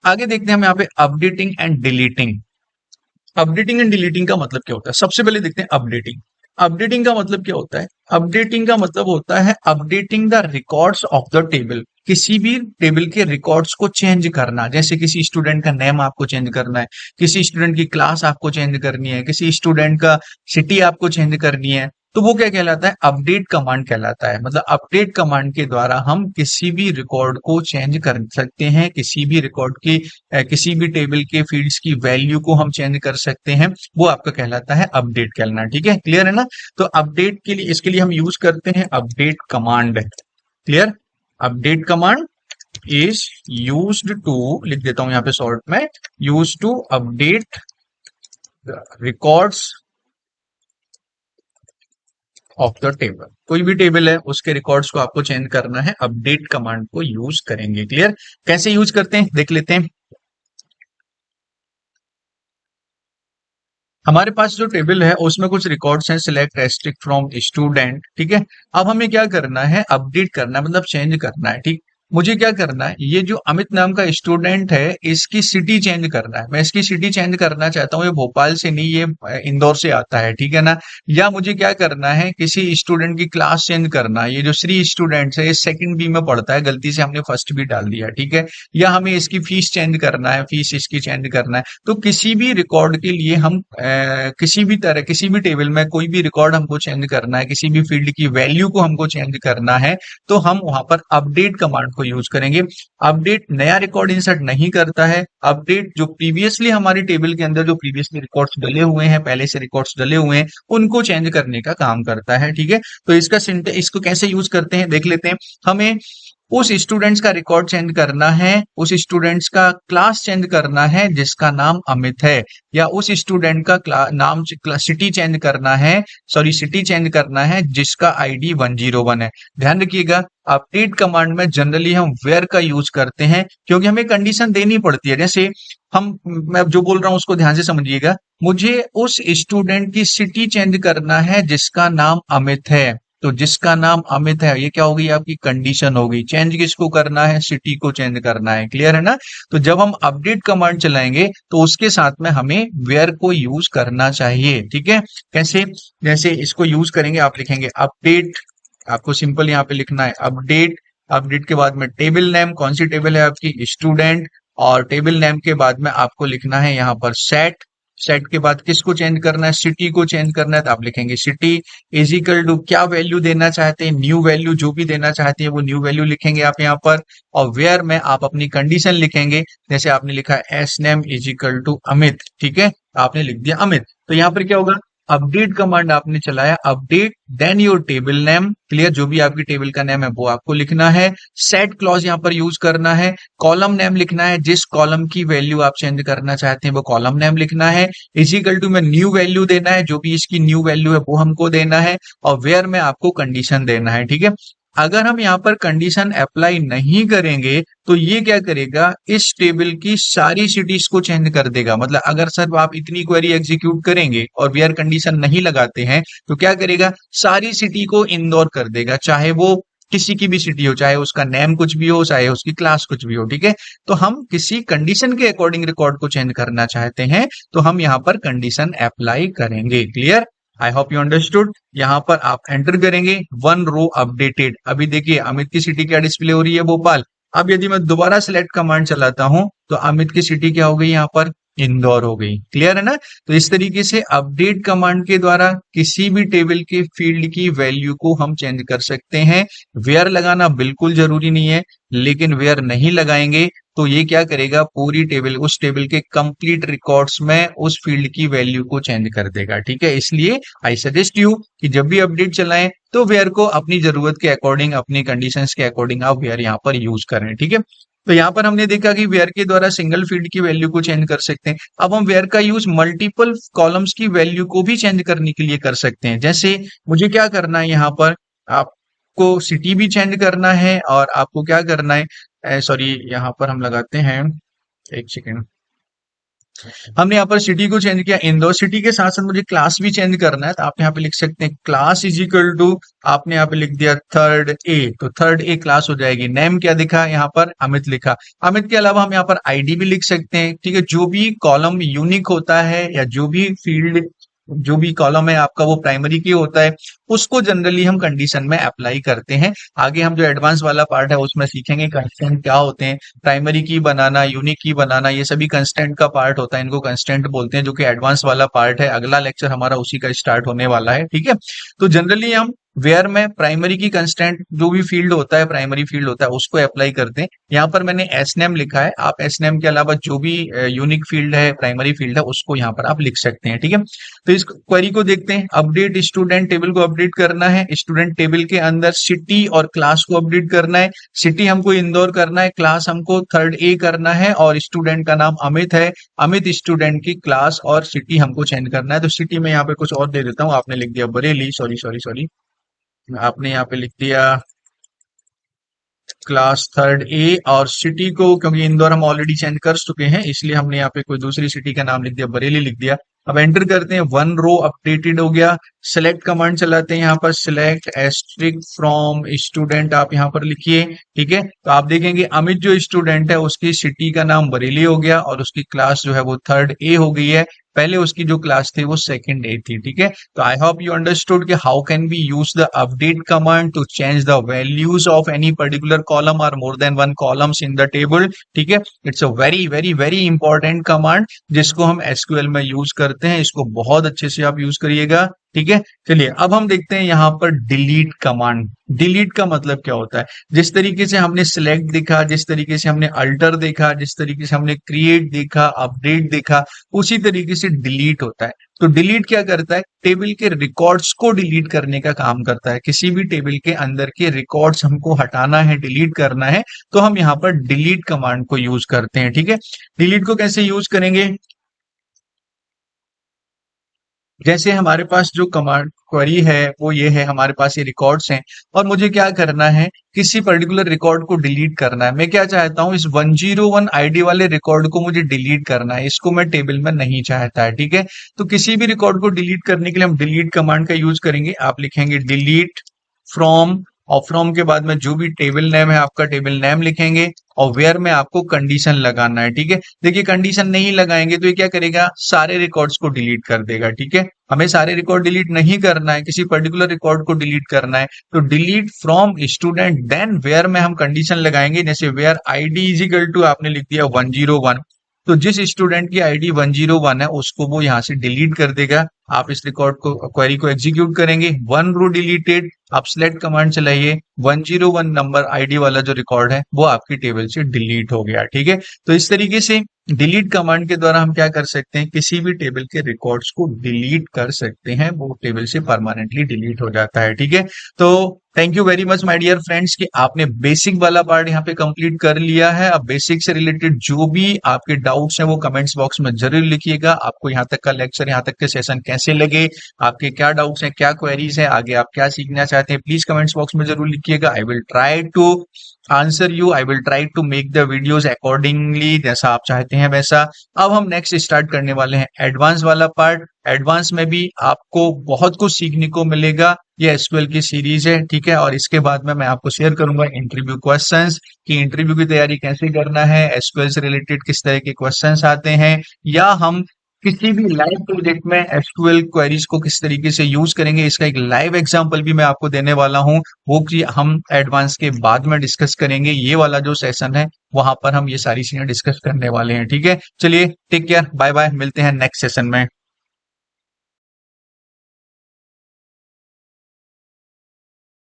आगे देखते हैं हम यहाँ पे updating and deleting. Updating and deleting का मतलब क्या होता है? सबसे पहले देखते हैं अपडेटिंग। अपडेटिंग का मतलब क्या होता है? अपडेटिंग का मतलब होता है updating the records of the table. किसी भी टेबल के रिकॉर्ड्स को चेंज करना, जैसे किसी स्टूडेंट का नेम आपको चेंज करना है, किसी स्टूडेंट की क्लास आपको चेंज करनी है, किसी स्टूडेंट का सिटी आपको चेंज करनी है, तो वो क्या कहलाता है? अपडेट कमांड कहलाता है। मतलब अपडेट कमांड के द्वारा हम किसी भी रिकॉर्ड को चेंज कर सकते हैं, किसी भी रिकॉर्ड की किसी भी टेबल के फील्ड्स की वैल्यू को हम चेंज कर सकते हैं। वो आपका कहलाता है अपडेट कहलाना। ठीक है, क्लियर है ना? तो अपडेट के लिए, इसके लिए हम यूज करते हैं update command. Clear? Update command is used to, लिख देता हूं यहां पे शॉर्ट में, use to update records of the table. कोई भी टेबल है उसके रिकॉर्ड्स को आपको चेंज करना है, अपडेट कमांड को यूज करेंगे। क्लियर? कैसे यूज करते हैं देख लेते हैं। हमारे पास जो टेबल है उसमें कुछ रिकॉर्ड्स हैं, सिलेक्ट रेस्ट्रिक्ट फ्रॉम स्टूडेंट। ठीक है, अब हमें क्या करना है? अपडेट करना है, मतलब चेंज करना है। ठीक, मुझे क्या करना है? ये जो अमित नाम का स्टूडेंट है इसकी सिटी चेंज करना है। मैं इसकी सिटी चेंज करना चाहता हूँ, ये भोपाल से नहीं, ये इंदौर से आता है। ठीक है ना? या मुझे क्या करना है? किसी स्टूडेंट की क्लास चेंज करना है। ये जो श्री स्टूडेंट है ये सेकंड बी में पढ़ता है, गलती से हमने फर्स्ट बी डाल दिया। ठीक है, या हमें इसकी फीस चेंज करना है, फीस इसकी चेंज करना है। तो किसी भी रिकॉर्ड के लिए हम किसी भी तरह, किसी भी टेबल में कोई भी रिकॉर्ड हमको चेंज करना है, किसी भी फील्ड की वैल्यू को हमको चेंज करना है, तो हम वहां पर अपडेट कमांड को यूज करेंगे। अपडेट नया रिकॉर्ड इंसर्ट नहीं करता है। अपडेट जो प्रीवियसली हमारी टेबल के अंदर जो प्रीवियसली रिकॉर्ड्स डले हुए हैं, पहले से रिकॉर्ड्स डले हुए हैं, उनको चेंज करने का काम करता है। ठीक है, तो इसको कैसे यूज करते हैं देख लेते हैं। हमें उस स्टूडेंट्स का रिकॉर्ड चेंज करना है, उस स्टूडेंट्स का क्लास चेंज करना है जिसका नाम अमित है, या उस स्टूडेंट का नाम सिटी चेंज करना है, सॉरी सिटी चेंज करना है जिसका आईडी 101 है। ध्यान रखिएगा, अपडेट कमांड में जनरली हम वेयर का यूज करते हैं क्योंकि हमें कंडीशन देनी पड़ती है। जैसे मैं जो बोल रहा हूं उसको ध्यान से समझिएगा। मुझे उस स्टूडेंट की सिटी चेंज करना है जिसका नाम अमित है, तो जिसका नाम अमित है ये क्या होगी? आपकी कंडीशन होगी। चेंज किसको करना है? सिटी को चेंज करना है। क्लियर है ना? तो जब हम अपडेट कमांड चलाएंगे तो उसके साथ में हमें वेयर को यूज करना चाहिए। ठीक है, कैसे? जैसे इसको यूज करेंगे, आप लिखेंगे अपडेट, आपको सिंपल यहाँ पे लिखना है अपडेट। अपडेट के बाद में टेबल नेम, कौन सी टेबल है आपकी? स्टूडेंट। और टेबल नेम के बाद में आपको लिखना है यहाँ पर सेट। सेट के बाद किसको चेंज करना है? सिटी को चेंज करना है, तो आप लिखेंगे सिटी इज इक्वल टू, क्या वैल्यू देना चाहते हैं? न्यू वैल्यू, जो भी देना चाहते हैं वो न्यू वैल्यू लिखेंगे आप यहाँ पर। और वेयर में आप अपनी कंडीशन लिखेंगे, जैसे आपने लिखा है S name is equal to Amit. ठीक है, आपने लिख दिया अमित। तो यहाँ पर क्या होगा? अपडेट कमांड आपने चलाया, update then your table name. Clear? जो भी आपकी टेबल का नेम है वो आपको लिखना है। सेट क्लॉज यहाँ पर यूज करना है। कॉलम नेम लिखना है, जिस कॉलम की वैल्यू आप चेंज करना चाहते हैं वो कॉलम नेम लिखना है। इजिकल टू में न्यू वैल्यू देना है, जो भी इसकी न्यू वैल्यू है वो हमको देना है। और वेयर में आपको कंडीशन देना है। ठीक है, अगर हम यहाँ पर कंडीशन अप्लाई नहीं करेंगे तो ये क्या करेगा? इस टेबल की सारी सिटीज को चेंज कर देगा। मतलब अगर सर आप इतनी क्वेरी एग्जीक्यूट करेंगे और वेयर कंडीशन नहीं लगाते हैं तो क्या करेगा? सारी सिटी को इंदौर कर देगा, चाहे वो किसी की भी सिटी हो, चाहे उसका नेम कुछ भी हो, चाहे उसकी क्लास कुछ भी हो। ठीक है, तो हम किसी कंडीशन के अकॉर्डिंग रिकॉर्ड को चेंज करना चाहते हैं तो हम यहाँ पर कंडीशन अप्लाई करेंगे। Clear? I hope you understood. यहाँ पर आप एंटर करेंगे वन रो अपडेटेड। अभी देखिए अमित की सिटी क्या डिस्प्ले हो रही है? भोपाल। अब यदि मैं दोबारा सिलेक्ट कमांड चलाता हूं तो अमित की सिटी क्या हो गई? यहाँ पर इंदौर हो गई। क्लियर है ना? तो इस तरीके से अपडेट कमांड के द्वारा किसी भी टेबल के फील्ड की वैल्यू को हम चेंज कर सकते हैं। वेयर लगाना बिल्कुल जरूरी नहीं है, लेकिन वेयर नहीं लगाएंगे तो ये क्या करेगा? पूरी टेबल, उस टेबल के कंप्लीट रिकॉर्ड्स में उस फील्ड की वैल्यू को चेंज कर देगा। ठीक है, इसलिए आई सजेस्ट यू कि जब भी अपडेट चलाएं तो वेयर को अपनी जरूरत के अकॉर्डिंग, अपनी कंडीशंस के अकॉर्डिंग आप वेयर यहाँ पर यूज करें। ठीक है, तो यहाँ पर हमने देखा कि वेयर के द्वारा सिंगल फील्ड की वैल्यू को चेंज कर सकते हैं। अब हम वेयर का यूज मल्टीपल कॉलम्स की वैल्यू को भी चेंज करने के लिए कर सकते हैं। जैसे मुझे क्या करना है? यहाँ पर आपको सिटी भी चेंज करना है और आपको क्या करना है? सॉरी, यहाँ पर हम लगाते हैं, एक सेकेंड, हमने यहाँ पर सिटी को चेंज किया इंदौर, सिटी के साथ साथ मुझे क्लास भी चेंज करना है, तो आप यहाँ पे लिख सकते हैं क्लास इज इक्वल टू, आपने यहाँ पे लिख दिया थर्ड ए, तो थर्ड ए क्लास हो जाएगी। नेम क्या दिखा यहाँ पर, अमित लिखा। अमित के अलावा हम यहाँ पर आईडी भी लिख सकते हैं, ठीक है। जो भी कॉलम यूनिक होता है या जो भी फील्ड, जो भी कॉलम है आपका वो प्राइमरी की होता है, उसको जनरली हम कंडीशन में अप्लाई करते हैं। आगे हम जो एडवांस वाला पार्ट है उसमें सीखेंगे कंस्टेंट क्या होते हैं, प्राइमरी की बनाना, यूनिक की बनाना, ये सभी कंस्टेंट का पार्ट होता है, इनको कंस्टेंट बोलते हैं, जो कि एडवांस वाला पार्ट है। अगला लेक्चर हमारा उसी का स्टार्ट होने वाला है, ठीक है। तो जनरली हम वेयर में प्राइमरी की कंस्टेंट, जो भी फील्ड होता है, प्राइमरी फील्ड होता है, उसको अप्लाई करते हैं। यहाँ पर मैंने एस नेम लिखा है, आप एस नेम के अलावा जो भी यूनिक फील्ड है, प्राइमरी फील्ड है, उसको यहाँ पर आप लिख सकते हैं, ठीक है। तो इस क्वेरी को देखते हैं। अपडेट स्टूडेंट टेबल को अपडेट करना है, स्टूडेंट टेबल के अंदर सिटी और क्लास को अपडेट करना है। सिटी हमको इंदौर करना है, क्लास हमको थर्ड ए करना है, और स्टूडेंट का नाम अमित है। अमित स्टूडेंट की क्लास और सिटी हमको चेंज करना है। तो सिटी में यहाँ पे कुछ और दे देता हूँ, आपने लिख दिया बरेली, सॉरी सॉरी सॉरी, आपने यहाँ पे लिख दिया क्लास थर्ड ए, और सिटी को क्योंकि इंदौर हम ऑलरेडी चेंज कर चुके हैं, इसलिए हमने यहाँ पे कोई दूसरी सिटी का नाम लिख दिया, बरेली लिख दिया। अब एंटर करते हैं, वन रो अपडेटेड हो गया। सेलेक्ट कमांड चलाते हैं, यहाँ पर सिलेक्ट एस्ट्रिक फ्रॉम स्टूडेंट आप यहाँ पर लिखिए, ठीक है। तो आप देखेंगे अमित जो स्टूडेंट है उसकी सिटी का नाम बरेली हो गया, और उसकी क्लास जो है वो थर्ड ए हो गई है। पहले उसकी जो क्लास थी वो सेकंड ए थी, ठीक है। तो आई होप यू अंडरस्टूड कि how can we use the update command to change the values of any particular column और more than one columns in the table, ठीक है। It's a very very very important command जिसको हम SQL में use करते हैं, इसको बहुत अच्छे से आप यूज करिएगा, ठीक है। चलिए अब हम देखते हैं यहाँ पर डिलीट कमांड। डिलीट का मतलब क्या होता है, जिस तरीके से हमने सिलेक्ट देखा, जिस तरीके से हमने अल्टर देखा, जिस तरीके से हमने क्रिएट देखा, अपडेट देखा, उसी तरीके से डिलीट होता है। तो डिलीट क्या करता है, टेबल के रिकॉर्ड्स को डिलीट करने का काम करता है। किसी भी टेबल के अंदर के रिकॉर्ड्स हमको हटाना है, डिलीट करना है, तो हम यहाँ पर डिलीट कमांड को यूज करते हैं, ठीक है। डिलीट को कैसे यूज करेंगे, जैसे हमारे पास जो कमांड क्वेरी है वो ये है, हमारे पास ये रिकॉर्ड्स हैं और मुझे क्या करना है, किसी पर्टिकुलर रिकॉर्ड को डिलीट करना है। मैं क्या चाहता हूं, इस 101 आईडी वाले रिकॉर्ड को मुझे डिलीट करना है, इसको मैं टेबल में नहीं चाहता है, ठीक है। तो किसी भी रिकॉर्ड को डिलीट करने के लिए हम डिलीट कमांड का यूज करेंगे। आप लिखेंगे डिलीट फ्रॉम, और फ्रॉम के बाद में जो भी टेबल नेम है आपका टेबल नेम लिखेंगे, और वेयर में आपको कंडीशन लगाना है, ठीक है। देखिए कंडीशन नहीं लगाएंगे तो ये क्या करेगा, सारे रिकॉर्ड्स को डिलीट कर देगा, ठीक है। हमें सारे रिकॉर्ड डिलीट नहीं करना है, किसी पर्टिकुलर रिकॉर्ड को डिलीट करना है। तो delete from student, then where में हम कंडीशन लगाएंगे, जैसे where ID is equal to, आपने लिख दिया 101, तो जिस स्टूडेंट की आईडी 101 है उसको वो यहाँ से डिलीट कर देगा। आप इस रिकॉर्ड को, क्वेरी को एग्जीक्यूट करेंगे, वन रो डिलीटेड, आप सिलेक्ट कमांड चलाइए, 101 नंबर आईडी वाला जो रिकॉर्ड है वो आपकी टेबल से डिलीट हो गया, ठीक है। तो इस तरीके से डिलीट कमांड के द्वारा हम क्या कर सकते हैं, किसी भी टेबल के रिकॉर्ड्स को डिलीट कर सकते हैं, वो टेबल से परमानेंटली डिलीट हो जाता है, ठीक है। तो thank you very much my dear friends कि आपने बेसिक वाला पार्ट यहाँ पे कंप्लीट कर लिया है। अब बेसिक से रिलेटेड जो भी आपके डाउट्स हैं वो कमेंट्स बॉक्स में जरूर लिखिएगा। आपको यहाँ तक का लेक्चर, यहाँ तक के सेशन कैसे लगे, आपके क्या डाउट्स हैं, क्या क्वेरीज हैं, आगे आप क्या सीखना चाहते हैं, प्लीज कमेंट्स बॉक्स में जरूर लिखिएगा। I will try to answer you, I will try to make the videos accordingly, जैसा आप चाहते हैं वैसा। अब हम नेक्स्ट स्टार्ट करने वाले हैं एडवांस वाला पार्ट। एडवांस में भी आपको बहुत कुछ सीखने को मिलेगा, ये एसक्यूएल की सीरीज है, ठीक है। और इसके बाद में मैं आपको शेयर करूंगा इंटरव्यू क्वेश्चंस, कि इंटरव्यू की तैयारी कैसे करना है, एसक्यूएल से रिलेटेड किस तरह के क्वेश्चंस आते हैं, या हम किसी भी लाइव प्रोजेक्ट में एसक्यूएल क्वेरीज को किस तरीके से यूज करेंगे, इसका एक लाइव एग्जांपल भी मैं आपको देने वाला हूं, वो कि हम एडवांस के बाद में डिस्कस करेंगे। ये वाला जो सेशन है वहां पर हम ये सारी चीजें डिस्कस करने वाले हैं, ठीक है। चलिए टेक केयर, बाय बाय, मिलते हैं नेक्स्ट सेशन में।